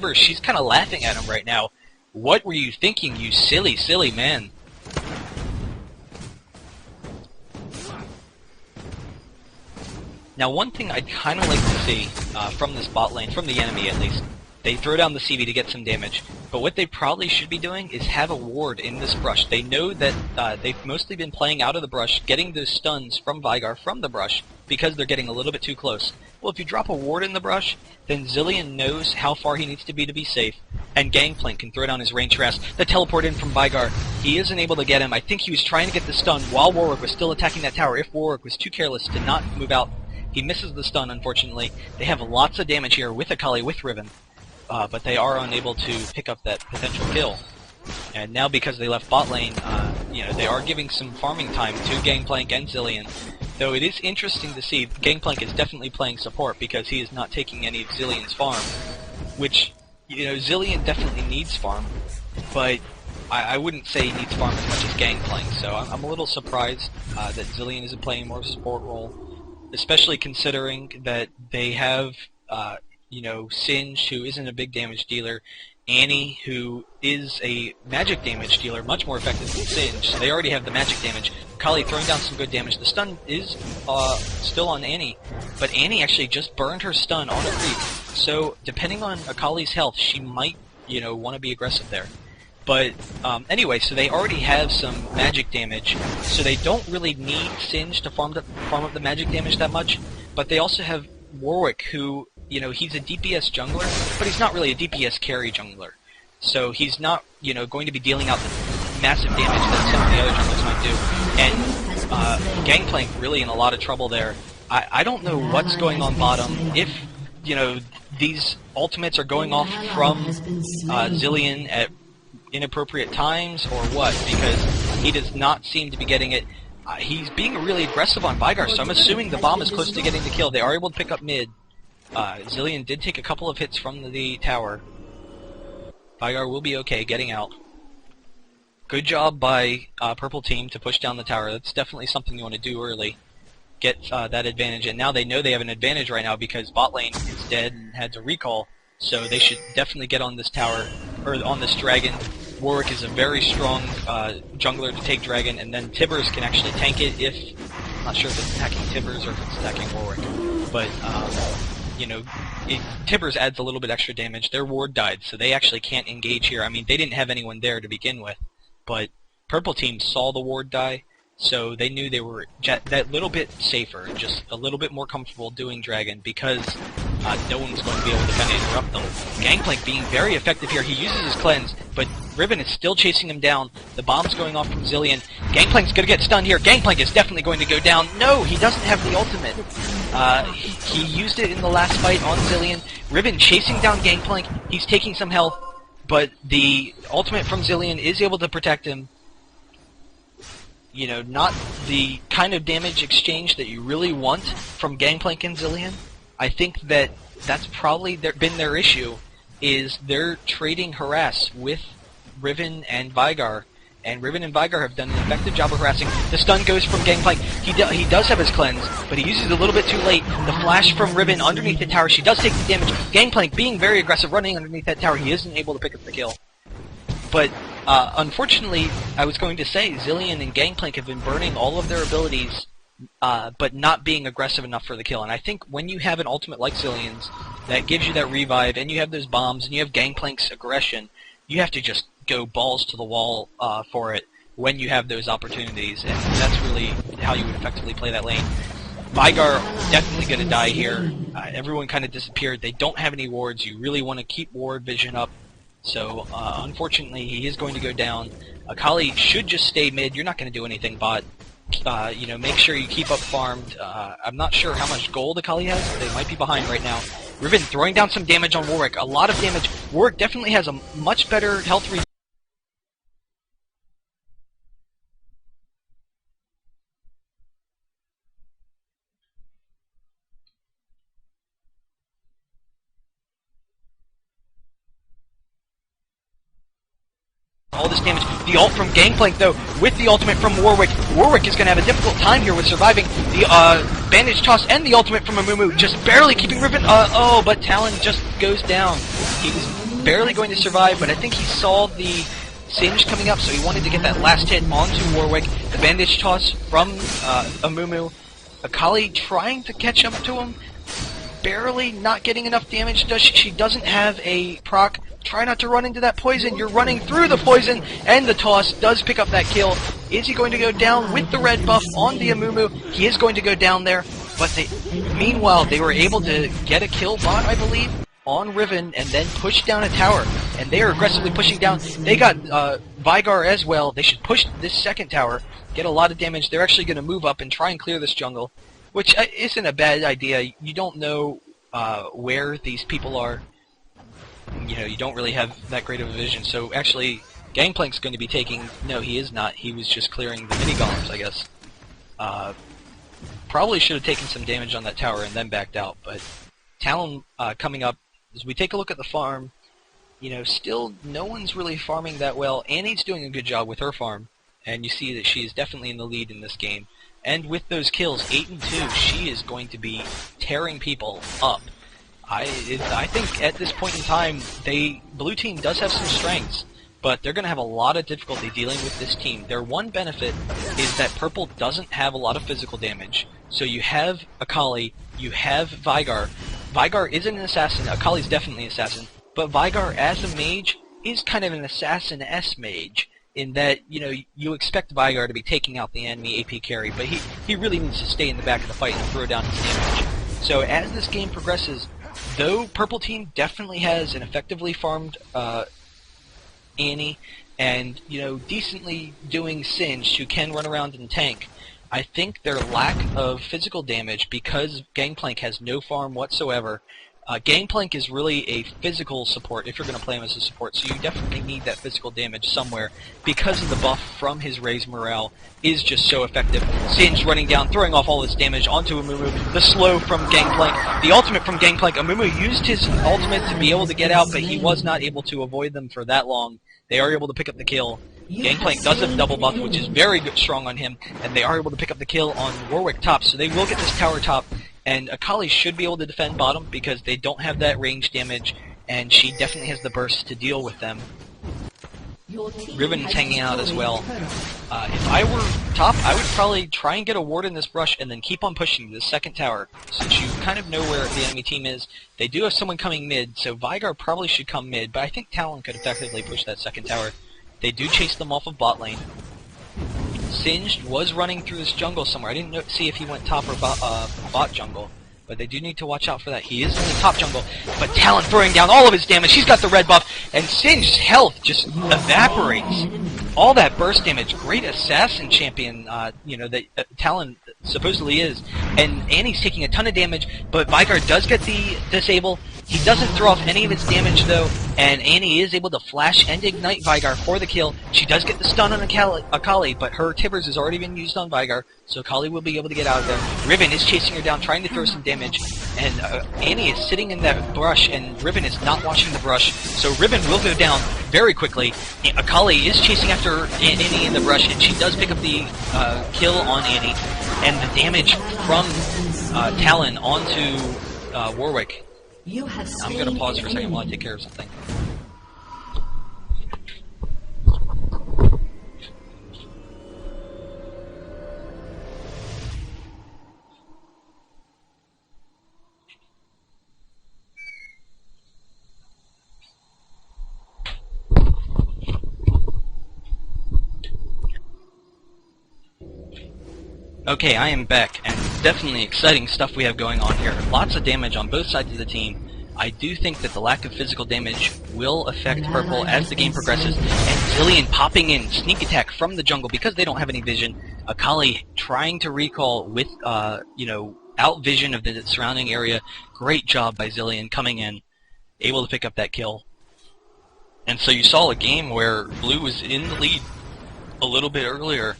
Tibbers, she's kind of laughing at him right now. What were you thinking, you silly, silly man? Now, one thing I'd kind of like to see from this bot lane, from the enemy at least, they throw down the CV to get some damage, but what they probably should be doing is have a ward in this brush. They know that they've mostly been playing out of the brush, getting those stuns from Veigar from the brush, because they're getting a little bit too close. Well, if you drop a ward in the brush, then Zilean knows how far he needs to be safe, and Gangplank can throw down his range harass. The teleport in from Veigar, he isn't able to get him. I think he was trying to get the stun while Warwick was still attacking that tower. If Warwick was too careless to not move out, he misses the stun, unfortunately. They have lots of damage here with Akali, with Riven, but they are unable to pick up that potential kill. And now, because they left bot lane, they are giving some farming time to Gangplank and Zilean. Though it is interesting to see, Gangplank is definitely playing support because he is not taking any of Zilean's farm, which, Zilean definitely needs farm, but I wouldn't say he needs farm as much as Gangplank, so I'm a little surprised that Zilean isn't playing more of a support role, especially considering that they have, Singe, who isn't a big damage dealer, Annie, who is a magic damage dealer, much more effective than Singe, so they already have the magic damage. Kali throwing down some good damage. The stun is still on Annie, but Annie actually just burned her stun on a creep, so depending on Akali's health, she might, want to be aggressive there. But anyway, so they already have some magic damage, so they don't really need Singe to farm up the magic damage that much, but they also have Warwick, who, he's a DPS jungler, but he's not really a DPS carry jungler. So he's not, going to be dealing out the massive damage that some of the other junglers might do. And Gangplank really in a lot of trouble there. I don't know what's going on bottom, if, these ultimates are going off from Zilean at inappropriate times or what, because he does not seem to be getting it. He's being really aggressive on Veigar, so I'm assuming the bomb is close to getting the kill. They are able to pick up mid. Zilean did take a couple of hits from the tower. Veigar will be okay getting out. Good job by purple team to push down the tower. That's definitely something you want to do early. Get that advantage, and now they know they have an advantage right now because bot lane is dead and had to recall, so they should definitely get on this tower, or on this dragon. Warwick is a very strong jungler to take dragon, and then Tibbers can actually tank it if... I'm not sure if it's attacking Tibbers or if it's attacking Warwick. But, Tibbers adds a little bit extra damage. Their ward died, so they actually can't engage here. I mean, they didn't have anyone there to begin with, but Purple Team saw the ward die, so they knew they were that little bit safer, just a little bit more comfortable doing dragon, because no one's going to be able to defend and interrupt them. Gangplank being very effective here. He uses his cleanse, but Riven is still chasing him down. The bomb's going off from Zilean. Gangplank's going to get stunned here. Gangplank is definitely going to go down. No, he doesn't have the ultimate. He used it in the last fight on Zilean. Riven chasing down Gangplank. He's taking some health, but the ultimate from Zilean is able to protect him. Not the kind of damage exchange that you really want from Gangplank and Zilean. I think that's probably been their issue, is they're trading harass with Riven and Veigar, and Riven and Veigar have done an effective job of harassing. The stun goes from Gangplank. He does have his cleanse, but he uses it a little bit too late. The flash from Riven underneath the tower. She does take the damage. Gangplank being very aggressive, running underneath that tower. He isn't able to pick up the kill. But unfortunately, I was going to say, Zilean and Gangplank have been burning all of their abilities, but not being aggressive enough for the kill. And I think when you have an ultimate like Zilean's that gives you that revive, and you have those bombs, and you have Gangplank's aggression, you have to just go balls to the wall for it when you have those opportunities, and that's really how you would effectively play that lane. Veigar definitely going to die here. Everyone kind of disappeared. They don't have any wards. You really want to keep ward vision up. So, unfortunately, he is going to go down. Akali should just stay mid. You're not going to do anything bot. Make sure you keep up farmed. I'm not sure how much gold Akali has. They might be behind right now. Riven throwing down some damage on Warwick. A lot of damage. Warwick definitely has a much better health regen. All this damage. The ult from Gangplank, though, with the ultimate from Warwick. Warwick is going to have a difficult time here with surviving the bandage toss and the ultimate from Amumu, just barely keeping Riven. But Talon just goes down. He was barely going to survive, but I think he saw the Singe coming up, so he wanted to get that last hit onto Warwick. The bandage toss from Amumu. Akali trying to catch up to him, barely not getting enough damage. She doesn't have a proc. Try not to run into that poison. You're running through the poison, and the toss does pick up that kill. Is he going to go down with the red buff on the Amumu? He is going to go down there, but meanwhile, they were able to get a kill bot, I believe, on Riven, and then push down a tower. And they are aggressively pushing down. They got Vigar as well. They should push this second tower, get a lot of damage. They're actually going to move up and try and clear this jungle, which isn't a bad idea. You don't know where these people are. You know, you don't really have that great of a vision. So actually, Gangplank's going to be taking... No, he is not. He was just clearing the mini golems, I guess. Probably should have taken some damage on that tower and then backed out. But Talon coming up, as we take a look at the farm, you know, still no one's really farming that well. Annie's doing a good job with her farm, and you see that she is definitely in the lead in this game. And with those kills, 8 and 2, she is going to be tearing people up. I think at this point in time, Blue Team does have some strengths, but they're going to have a lot of difficulty dealing with this team. Their one benefit is that Purple doesn't have a lot of physical damage. So you have Akali, you have Vigar. Vigar isn't an assassin, Akali's definitely an assassin, but Vigar as a mage is kind of an assassin-esque mage, in that, you know, you expect Vigar to be taking out the enemy AP carry, but he really needs to stay in the back of the fight and throw down his damage. So as this game progresses, though Purple Team definitely has an effectively farmed Annie, and, you know, decently doing Singed, who can run around and tank, I think their lack of physical damage, because Gangplank has no farm whatsoever. Gangplank is really a physical support if you're going to play him as a support, so you definitely need that physical damage somewhere, because of the buff from his Raise Morale is just so effective. Singe running down, throwing off all his damage onto Amumu, the slow from Gangplank, the ultimate from Gangplank. Amumu used his ultimate to be able to get out, but he was not able to avoid them for that long. They are able to pick up the kill. Gangplank does have double buff, which is very good, strong on him, and they are able to pick up the kill on Warwick top, so they will get this tower top. And Akali should be able to defend bottom because they don't have that range damage, and she definitely has the burst to deal with them. Riven's hanging out as well. If I were top, I would probably try and get a ward in this brush and then keep on pushing to the second tower, since you kind of know where the enemy team is. They do have someone coming mid, so Vigar probably should come mid, but I think Talon could effectively push that second tower. They do chase them off of bot lane. Singed was running through this jungle somewhere. I didn't see if he went top or bot jungle, but they do need to watch out for that. He is in the top jungle, but Talon throwing down all of his damage. He's got the red buff, and Singed's health just evaporates. All that burst damage. Great assassin champion, you know, that Talon supposedly is. And Annie's taking a ton of damage, but Vigar does get the disable. He doesn't throw off any of its damage, though, and Annie is able to flash and ignite Vigar for the kill. She does get the stun on Akali, but her Tibbers has already been used on Vigar, so Akali will be able to get out of there. Riven is chasing her down, trying to throw some damage, and Annie is sitting in that brush, and Riven is not watching the brush, so Riven will go down very quickly. Akali is chasing after Annie in the brush, and she does pick up the kill on Annie, and the damage from Talon onto Warwick. I'm going to pause for a second while I take care of something. Okay, I am back, and definitely exciting stuff we have going on here. Lots of damage on both sides of the team. I do think that the lack of physical damage will affect Purple as the game progresses, and Zilean popping in, sneak attack from the jungle because they don't have any vision. Akali trying to recall with, you know, out vision of the surrounding area. Great job by Zilean coming in, able to pick up that kill. And so you saw a game where Blue was in the lead a little bit earlier.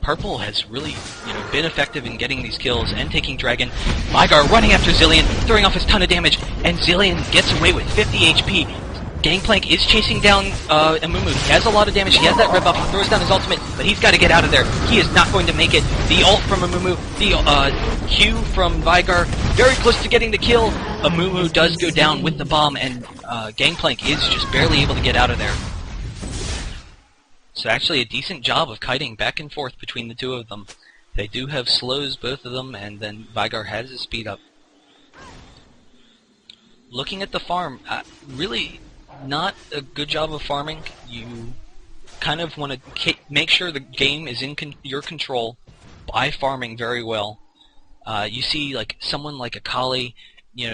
Purple has really, you know, been effective in getting these kills and taking Dragon. Vigar running after Zilean, throwing off his ton of damage, and Zilean gets away with 50 HP. Gangplank is chasing down Amumu. He has a lot of damage. He has that red buff. He throws down his ultimate, but he's got to get out of there. He is not going to make it. The ult from Amumu, the Q from Vigar, very close to getting the kill. Amumu does go down with the bomb, and Gangplank is just barely able to get out of there. So actually a decent job of kiting back and forth between the two of them. They do have slows, both of them, and then Vygar has his speed up. Looking at the farm, really not a good job of farming. You kind of want to make sure the game is in your control by farming very well. You see, like someone like Akali,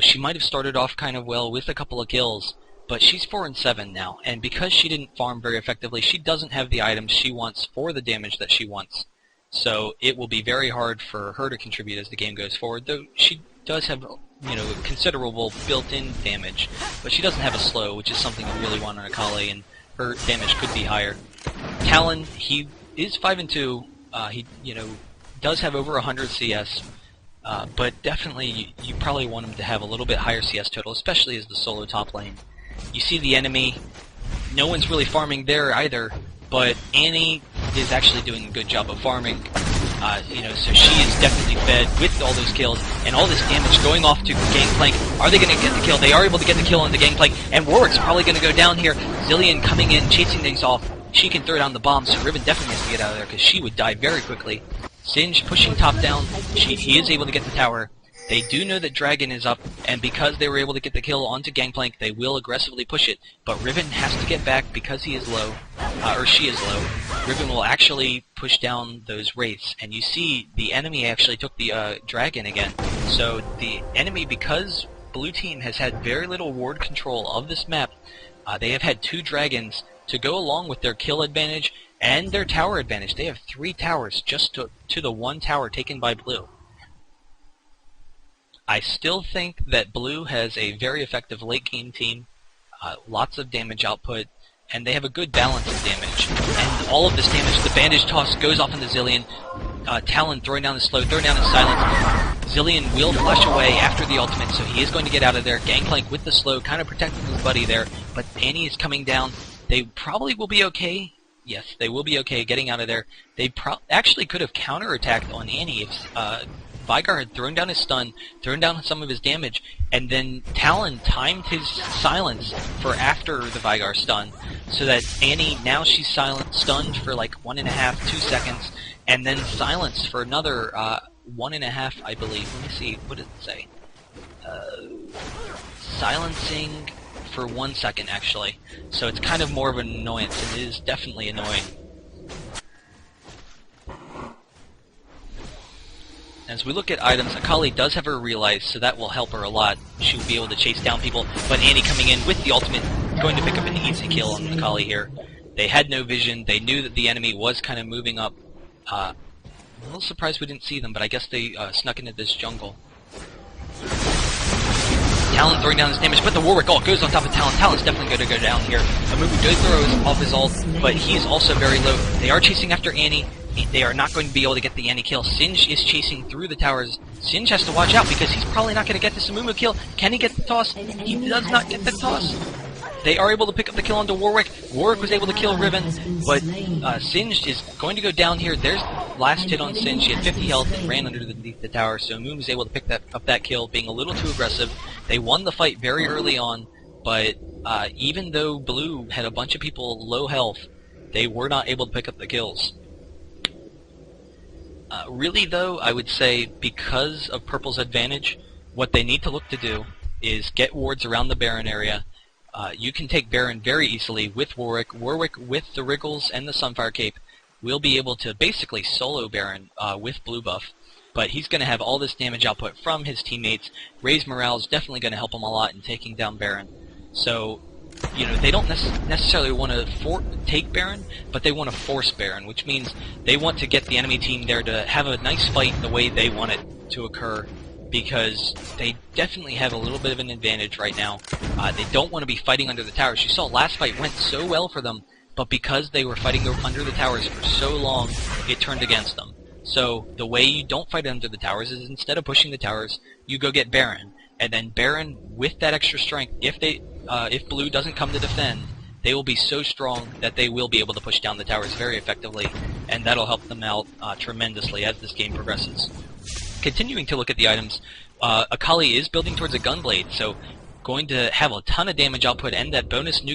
she might have started off kind of well with a couple of kills, but she's 4-7 now, and because she didn't farm very effectively, she doesn't have the items she wants for the damage that she wants. So it will be very hard for her to contribute as the game goes forward, though she does have considerable built-in damage, but she doesn't have a slow, which is something you really want on Akali, and her damage could be higher. Talon, he is 5-2. He does have over 100 CS, but definitely you probably want him to have a little bit higher CS total, especially as the solo top lane. You see the enemy, no one's really farming there either, but Annie is actually doing a good job of farming. So she is definitely fed with all those kills and all this damage going off to Gangplank. Are they going to get the kill? They are able to get the kill on the Gangplank, and Warwick's probably going to go down here. Zilean coming in, chasing things off. She can throw down the bomb, so Riven definitely has to get out of there because she would die very quickly. Singe pushing top down. He is able to get the tower. They do know that Dragon is up, and because they were able to get the kill onto Gangplank, they will aggressively push it. But Riven has to get back because he is low, or she is low. Riven will actually push down those wraiths, and you see the enemy actually took the Dragon again. So the enemy, because Blue Team has had very little ward control of this map, they have had 2 Dragons to go along with their kill advantage and their tower advantage. They have 3 towers just to the 1 tower taken by Blue. I still think that Blue has a very effective late game team, lots of damage output, and they have a good balance of damage. And all of this damage, the bandage toss goes off into Zilean, Talon throwing down the slow, throwing down the silence. Zilean will flash away after the ultimate, so he is going to get out of there. Gangplank with the slow, kind of protecting his buddy there, but Annie is coming down. They probably will be okay. Yes, they will be okay getting out of there. They actually could have counterattacked on Annie if Vygar had thrown down his stun, thrown down some of his damage, and then Talon timed his silence for after the Vygar stun, so that Annie, now she's stunned for like 1.5, 2 seconds, and then silenced for another 1.5, I believe. Let me see, what did it say? Silencing for 1 second, actually. So it's kind of more of an annoyance, and it is definitely annoying. As we look at items, Akali does have her realize, so that will help her a lot. She will be able to chase down people, but Annie coming in with the ultimate, going to pick up an easy kill on Akali here. They had no vision, they knew that the enemy was kind of moving up. I'm a little surprised we didn't see them, but I guess they snuck into this jungle. Talon throwing down his damage, but the Warwick ult goes on top of Talon. Talon's definitely going to go down here. Amumu does throw off his ult, but he's also very low. They are chasing after Annie. They are not going to be able to get the Annie kill. Singe is chasing through the towers. Singe has to watch out because he's probably not going to get this Amumu kill. Can he get the toss? He does not get the toss. They are able to pick up the kill onto Warwick. Warwick was able to kill Riven, but Singe is going to go down here. There's the last hit on Singe. She had 50 health and ran underneath the tower, so Amumu was able to pick up that kill, being a little too aggressive. They won the fight very early on, but even though Blue had a bunch of people low health, they were not able to pick up the kills. Really, though, I would say because of Purple's advantage, what they need to look to do is get wards around the Baron area. You can take Baron very easily with Warwick. Warwick, with the Wriggles and the Sunfire Cape, will be able to basically solo Baron with blue buff. But he's going to have all this damage output from his teammates. Raise morale is definitely going to help him a lot in taking down Baron. So, they don't necessarily want to take Baron, but they want to force Baron, which means they want to get the enemy team there to have a nice fight the way they want it to occur, because they definitely have a little bit of an advantage right now. They don't want to be fighting under the towers. You saw last fight went so well for them, but because they were fighting under the towers for so long, it turned against them. So the way you don't fight under the towers is instead of pushing the towers, you go get Baron. And then Baron, with that extra strength, if Blue doesn't come to defend, they will be so strong that they will be able to push down the towers very effectively, and that'll help them out tremendously as this game progresses. Continuing to look at the items, Akali is building towards a Gunblade, so going to have a ton of damage output and that bonus nuke